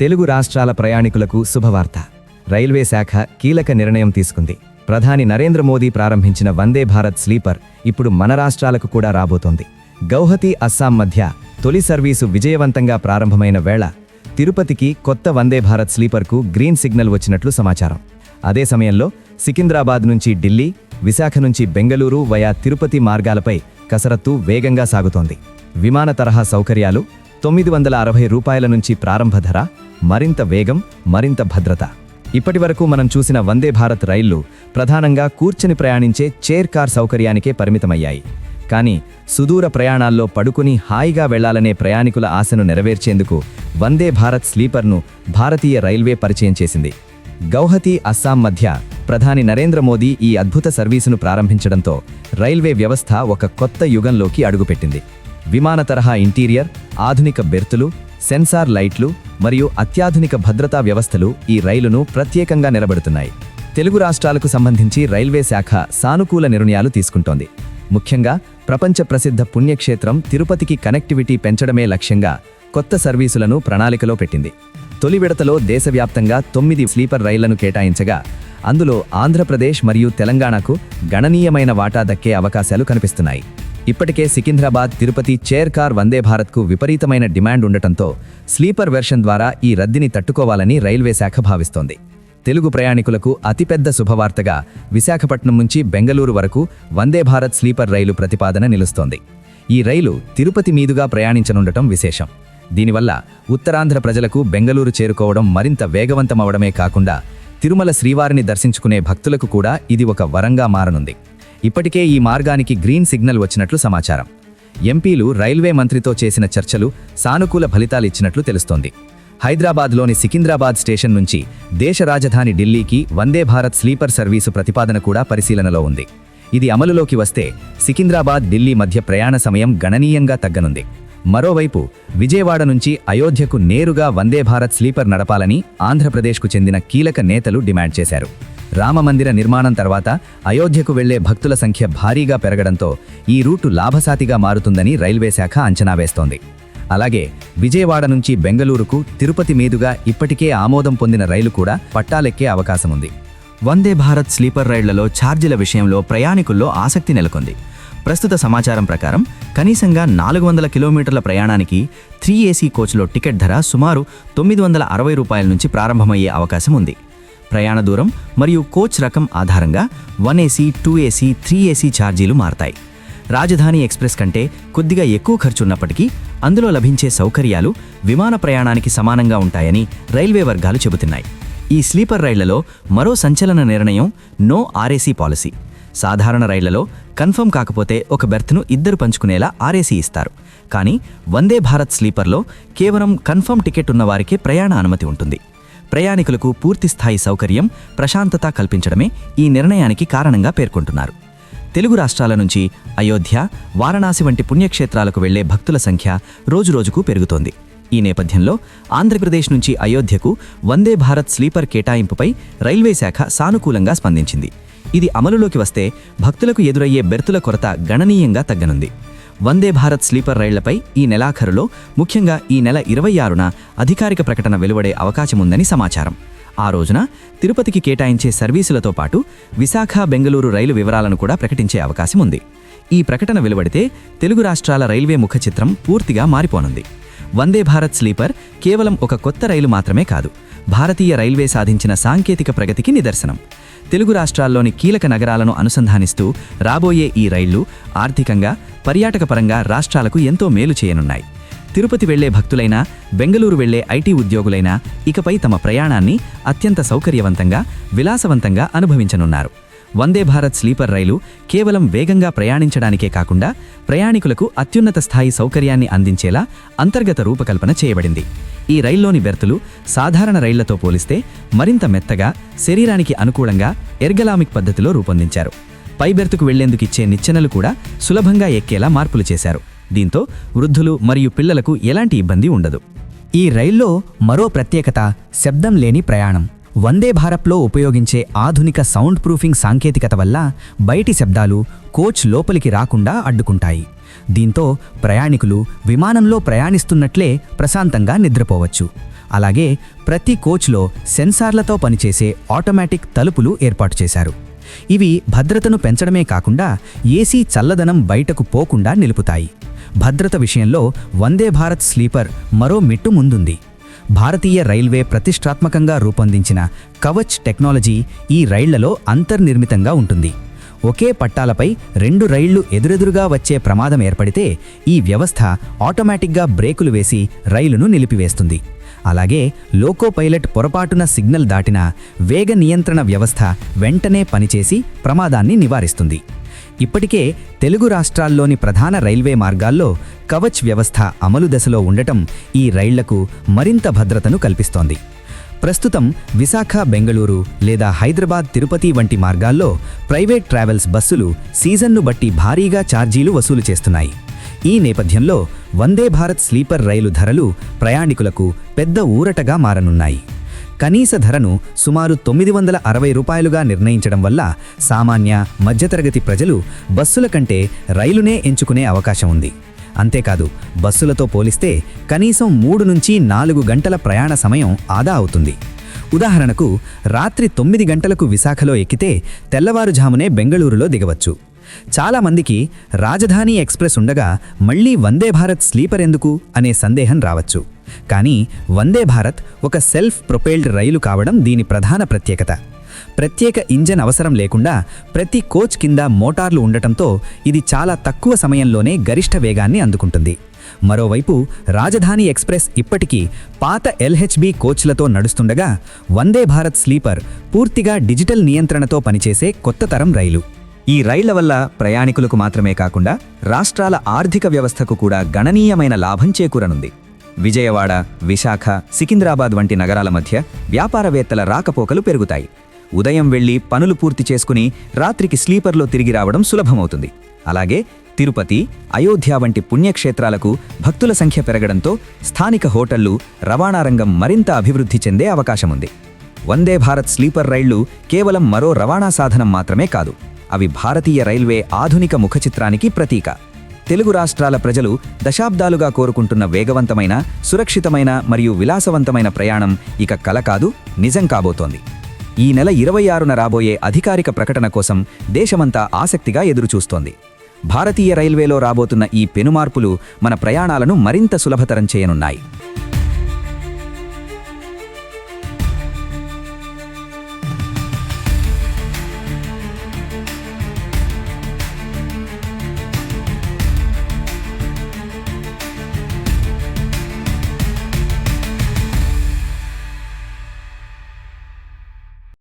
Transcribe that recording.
తెలుగు రాష్ట్రాల ప్రయాణికులకు శుభవార్త. రైల్వే శాఖ కీలక నిర్ణయం తీసుకుంది. ప్రధాని నరేంద్ర మోదీ ప్రారంభించిన వందే భారత్ స్లీపర్ ఇప్పుడు మన రాష్ట్రాలకు కూడా రాబోతోంది. గౌహతి, అస్సాం మధ్య తొలి సర్వీసు విజయవంతంగా ప్రారంభమైన వేళ తిరుపతికి కొత్త వందే భారత్ స్లీపర్కు గ్రీన్ సిగ్నల్ వచ్చినట్లు సమాచారం. అదే సమయంలో సికింద్రాబాద్ నుంచి ఢిల్లీ, విశాఖ నుంచి బెంగళూరు వయా తిరుపతి మార్గాలపై కసరత్తు వేగంగా సాగుతోంది. విమాన తరహా సౌకర్యాలు, 960 రూపాయల నుంచి ప్రారంభ ధర, మరింత వేగం, మరింత భద్రత. ఇప్పటివరకు మనం చూసిన వందే భారత్ రైళ్లు ప్రధానంగా కూర్చుని ప్రయాణించే చైర్ కార్ సౌకర్యానికే పరిమితమయ్యాయి. కానీ సుదూర ప్రయాణాల్లో పడుకుని హాయిగా వెళ్లాలనే ప్రయాణికుల ఆశను నెరవేర్చేందుకు వందే భారత్ స్లీపర్ను భారతీయ రైల్వే పరిచయం చేసింది. గౌహతి, అస్సాం మధ్య ప్రధాని నరేంద్ర మోదీ ఈ అద్భుత సర్వీసును ప్రారంభించడంతో రైల్వే వ్యవస్థ ఒక కొత్త యుగంలోకి అడుగుపెట్టింది. విమాన తరహా ఇంటీరియర్, ఆధునిక బెర్తులు, సెన్సార్ లైట్లు మరియు అత్యాధునిక భద్రతా వ్యవస్థలు ఈ రైలును ప్రత్యేకంగా నిలబెడుతున్నాయి. తెలుగు రాష్ట్రాలకు సంబంధించి రైల్వే శాఖ సానుకూల నిర్ణయాలు తీసుకుంటోంది. ముఖ్యంగా ప్రపంచ ప్రసిద్ధ పుణ్యక్షేత్రం తిరుపతికి కనెక్టివిటీ పెంచడమే లక్ష్యంగా కొత్త సర్వీసులను ప్రణాళికలో పెట్టింది. తొలి విడతలో దేశవ్యాప్తంగా 9 స్లీపర్ రైళ్లను కేటాయించగా అందులో ఆంధ్రప్రదేశ్ మరియు తెలంగాణకు గణనీయమైన వాటా దక్కే అవకాశాలు కనిపిస్తున్నాయి. ఇప్పటికే సికింద్రాబాద్, తిరుపతి చైర్ కార్ వందే భారత్కు విపరీతమైన డిమాండ్ ఉండటంతో స్లీపర్ వెర్షన్ ద్వారా ఈ రద్దీని తట్టుకోవాలని రైల్వే శాఖ భావిస్తోంది. తెలుగు ప్రయాణికులకు అతిపెద్ద శుభవార్తగా విశాఖపట్నం నుంచి బెంగళూరు వరకు వందే భారత్ స్లీపర్ రైలు ప్రతిపాదన నిలుస్తోంది. ఈ రైలు తిరుపతి మీదుగా ప్రయాణించనుండటం విశేషం. దీనివల్ల ఉత్తరాంధ్ర ప్రజలకు బెంగళూరు చేరుకోవడం మరింత వేగవంతమవడమే కాకుండా తిరుమల శ్రీవారిని దర్శించుకునే భక్తులకు కూడా ఇది ఒక వరంగా మారనుంది. ఇప్పటికే ఈ మార్గానికి గ్రీన్ సిగ్నల్ వచ్చినట్లు సమాచారం. ఎంపీలు రైల్వే మంత్రితో చేసిన చర్చలు సానుకూల ఫలితాలిచ్చినట్లు తెలుస్తోంది. హైదరాబాద్లోని సికింద్రాబాద్ స్టేషన్ నుంచి దేశ రాజధాని ఢిల్లీకి వందే భారత్ స్లీపర్ సర్వీసు ప్రతిపాదన కూడా పరిశీలనలో ఉంది. ఇది అమలులోకి వస్తే సికింద్రాబాద్, ఢిల్లీ మధ్య ప్రయాణ సమయం గణనీయంగా తగ్గనుంది. మరోవైపు విజయవాడ నుంచి అయోధ్యకు నేరుగా వందే భారత్ స్లీపర్ నడపాలని ఆంధ్రప్రదేశ్కు చెందిన కీలక నేతలు డిమాండ్ చేశారు. రామమందిర నిర్మాణం తర్వాత అయోధ్యకు వెళ్లే భక్తుల సంఖ్య భారీగా పెరగడంతో ఈ రూటు లాభసాటిగా మారుతుందని రైల్వే శాఖ అంచనా వేస్తోంది. అలాగే విజయవాడ నుంచి బెంగళూరుకు తిరుపతి మీదుగా ఇప్పటికే ఆమోదం పొందిన రైలు కూడా పట్టాలెక్కే అవకాశముంది. వందే భారత్ స్లీపర్ రైళ్లలో ఛార్జీల విషయంలో ప్రయాణికుల్లో ఆసక్తి నెలకొంది. ప్రస్తుత సమాచారం ప్రకారం కనీసంగా 400 కిలోమీటర్ల ప్రయాణానికి 3AC కోచ్లో టికెట్ ధర సుమారు 960 రూపాయల నుంచి ప్రారంభమయ్యే అవకాశం ఉంది. ప్రయాణ దూరం మరియు కోచ్ రకం ఆధారంగా 1AC, 2AC, 3AC ఛార్జీలు మారతాయి. రాజధాని ఎక్స్ప్రెస్ కంటే కొద్దిగా ఎక్కువ ఖర్చున్నప్పటికీ అందులో లభించే సౌకర్యాలు విమాన ప్రయాణానికి సమానంగా ఉంటాయని రైల్వే వర్గాలు చెబుతున్నాయి. ఈ స్లీపర్ రైళ్లలో మరో సంచలన నిర్ణయం నో RAC పాలసీ. సాధారణ రైళ్లలో కన్ఫర్మ్ కాకపోతే ఒక బెర్త్ను ఇద్దరు పంచుకునేలా RAC ఇస్తారు. కానీ వందే భారత్ స్లీపర్లో కేవలం కన్ఫర్మ్ టికెట్ ఉన్నవారికే ప్రయాణ అనుమతి ఉంటుంది. ప్రయాణికులకు పూర్తిస్థాయి సౌకర్యం, ప్రశాంతత కల్పించడమే ఈ నిర్ణయానికి కారణంగా పేర్కొంటున్నారు. తెలుగు రాష్ట్రాల నుంచి అయోధ్య, వారణాసి వంటి పుణ్యక్షేత్రాలకు వెళ్లే భక్తుల సంఖ్య రోజురోజుకు పెరుగుతోంది. ఈ నేపథ్యంలో ఆంధ్రప్రదేశ్ నుంచి అయోధ్యకు వందే భారత్ స్లీపర్ కేటాయింపుపై రైల్వే శాఖ సానుకూలంగా స్పందించింది. ఇది అమలులోకి వస్తే భక్తులకు ఎదురయ్యే బెర్తుల కొరత గణనీయంగా తగ్గనుంది. వందే భారత్ స్లీపర్ రైళ్లపై ఈ నెలాఖరులో, ముఖ్యంగా ఈ నెల 26న అధికారిక ప్రకటన వెలువడే అవకాశముందని సమాచారం. ఆ రోజున తిరుపతికి కేటాయించే సర్వీసులతో పాటు విశాఖ, బెంగళూరు రైలు వివరాలను కూడా ప్రకటించే అవకాశం ఉంది. ఈ ప్రకటన వెలువడితే తెలుగు రాష్ట్రాల రైల్వే ముఖ చిత్రం పూర్తిగా మారిపోనుంది. వందే భారత్ స్లీపర్ కేవలం ఒక కొత్త రైలు మాత్రమే కాదు, భారతీయ రైల్వే సాధించిన సాంకేతిక ప్రగతికి నిదర్శనం. తెలుగు రాష్ట్రాల్లోని కీలక నగరాలను అనుసంధానిస్తూ రాబోయే ఈ రైళ్లు ఆర్థికంగా, పర్యాటక పరంగా రాష్ట్రాలకు ఎంతో మేలు చేయనున్నాయి. తిరుపతి వెళ్లే భక్తులైనా, బెంగళూరు వెళ్లే IT ఉద్యోగులైనా ఇకపై తమ ప్రయాణాన్ని అత్యంత సౌకర్యవంతంగా, విలాసవంతంగా అనుభవించనున్నారు. వందే భారత్ స్లీపర్ రైలు కేవలం వేగంగా ప్రయాణించడానికే కాకుండా ప్రయాణికులకు అత్యున్నత స్థాయి సౌకర్యాన్ని అందించేలా అంతర్గత రూపకల్పన చేయబడింది. ఈ రైల్లోని బెర్తులు సాధారణ రైళ్లతో పోలిస్తే మరింత మెత్తగా, శరీరానికి అనుకూలంగా ఎర్గలామిక్ పద్ధతిలో రూపొందించారు. పై బెర్తుకు వెళ్లేందుకు ఇచ్చే నిచ్చెనలు కూడా సులభంగా ఎక్కేలా మార్పులు చేశారు. దీంతో వృద్ధులు మరియు పిల్లలకు ఎలాంటి ఇబ్బంది ఉండదు. ఈ రైల్లో మరో ప్రత్యేకత శబ్దం లేని ప్రయాణం. వందే భారత్లో ఉపయోగించే ఆధునిక సౌండ్ ప్రూఫింగ్ సాంకేతికత వల్ల బయటి శబ్దాలు కోచ్ లోపలికి రాకుండా అడ్డుకుంటాయి. దీంతో ప్రయాణికులు విమానంలో ప్రయాణిస్తున్నట్లే ప్రశాంతంగా నిద్రపోవచ్చు. అలాగే ప్రతి కోచ్లో సెన్సార్లతో పనిచేసే ఆటోమేటిక్ తలుపులు ఏర్పాటు చేశారు. ఇవి భద్రతను పెంచడమే కాకుండా ఏసీ చల్లదనం బయటకు పోకుండా నిలుపుతాయి. భద్రత విషయంలో వందే భారత్ స్లీపర్ మరో మెట్టు ముందుంది. భారతీయ రైల్వే ప్రతిష్టాత్మకంగా రూపొందించిన కవచ్ టెక్నాలజీ ఈ రైళ్లలో అంతర్నిర్మితంగా ఉంటుంది. ఒకే పట్టాలపై 2 రైళ్లు ఎదురెదురుగా వచ్చే ప్రమాదం ఏర్పడితే ఈ వ్యవస్థ ఆటోమేటిక్గా బ్రేకులు వేసి రైలును నిలిపివేస్తుంది. అలాగే లోకో పైలట్ పొరపాటున సిగ్నల్ దాటినా వేగ నియంత్రణ వ్యవస్థ వెంటనే పనిచేసి ప్రమాదాన్ని నివారిస్తుంది. ఇప్పటికే తెలుగు రాష్ట్రాల్లోని ప్రధాన రైల్వే మార్గాల్లో కవచ్ వ్యవస్థ అమలు దశలో ఉండటం ఈ రైళ్లకు మరింత భద్రతను కల్పిస్తోంది. ప్రస్తుతం విశాఖ బెంగళూరు లేదా హైదరాబాద్ తిరుపతి వంటి మార్గాల్లో ప్రైవేట్ ట్రావెల్స్ బస్సులు సీజన్ను బట్టి భారీగా ఛార్జీలు వసూలు చేస్తున్నాయి. ఈ నేపథ్యంలో వందే భారత్ స్లీపర్ రైలు ధరలు ప్రయాణికులకు పెద్ద ఊరటగా మారనున్నాయి. కనీస ధరను సుమారు 960 రూపాయలుగా నిర్ణయించడం వల్ల సామాన్య, మధ్యతరగతి ప్రజలు బస్సుల కంటే రైలునే ఎంచుకునే అవకాశం ఉంది. అంతేకాదు, బస్సులతో పోలిస్తే కనీసం 3 నుంచి 4 గంటల ప్రయాణ సమయం ఆదా అవుతుంది. ఉదాహరణకు, రాత్రి 9 గంటలకు విశాఖలో ఎక్కితే తెల్లవారుజామునే బెంగళూరులో దిగవచ్చు. చాలామందికి రాజధాని ఎక్స్ప్రెస్ ఉండగా మళ్లీ వందే భారత్ స్లీపర్ ఎందుకు అనే సందేహం రావచ్చు. కానీ వందే భారత్ ఒక సెల్ఫ్ ప్రొపెల్డ్ రైలు కావడం దీని ప్రధాన ప్రత్యేకత. ప్రత్యేక ఇంజన్ అవసరం లేకుండా ప్రతి కోచ్ కింద మోటార్లు ఉండటంతో ఇది చాలా తక్కువ సమయంలోనే గరిష్ట వేగాన్ని అందుకుంటుంది. మరోవైపు రాజధాని ఎక్స్ప్రెస్ ఇప్పటికీ పాత LHB కోచ్లతో నడుస్తుండగా వందే భారత్ స్లీపర్ పూర్తిగా డిజిటల్ నియంత్రణతో పనిచేసే కొత్త తరం రైలు. ఈ రైళ్ల వల్ల ప్రయాణికులకు మాత్రమే కాకుండా రాష్ట్రాల ఆర్థిక వ్యవస్థకు కూడా గణనీయమైన లాభం చేకూరనుంది. విజయవాడ, విశాఖ, సికింద్రాబాద్ వంటి నగరాల మధ్య వ్యాపారవేత్తల రాకపోకలు పెరుగుతాయి. ఉదయం వెళ్లి పనులు పూర్తి చేసుకుని రాత్రికి స్లీపర్లో తిరిగి రావడం సులభమవుతుంది. అలాగే తిరుపతి, అయోధ్య వంటి పుణ్యక్షేత్రాలకు భక్తుల సంఖ్య పెరగడంతో స్థానిక హోటళ్లు, రవాణా రంగం మరింత అభివృద్ధి చెందే అవకాశముంది. వందే భారత్ స్లీపర్ రైళ్లు కేవలం మరో రవాణా సాధనం మాత్రమే కాదు, అవి భారతీయ రైల్వే ఆధునిక ముఖచిత్రానికి ప్రతీక. తెలుగు రాష్ట్రాల ప్రజలు దశాబ్దాలుగా కోరుకుంటున్న వేగవంతమైన, సురక్షితమైన మరియు విలాసవంతమైన ప్రయాణం ఇక కల కాదు, నిజం కాబోతోంది. ఈ నెల 26న రాబోయే అధికారిక ప్రకటన కోసం దేశమంతా ఆసక్తిగా ఎదురుచూస్తోంది. భారతీయ రైల్వేలో రాబోతున్న ఈ పెనుమార్పులు మన ప్రయాణాలను మరింత సులభతరం చేయనున్నాయి.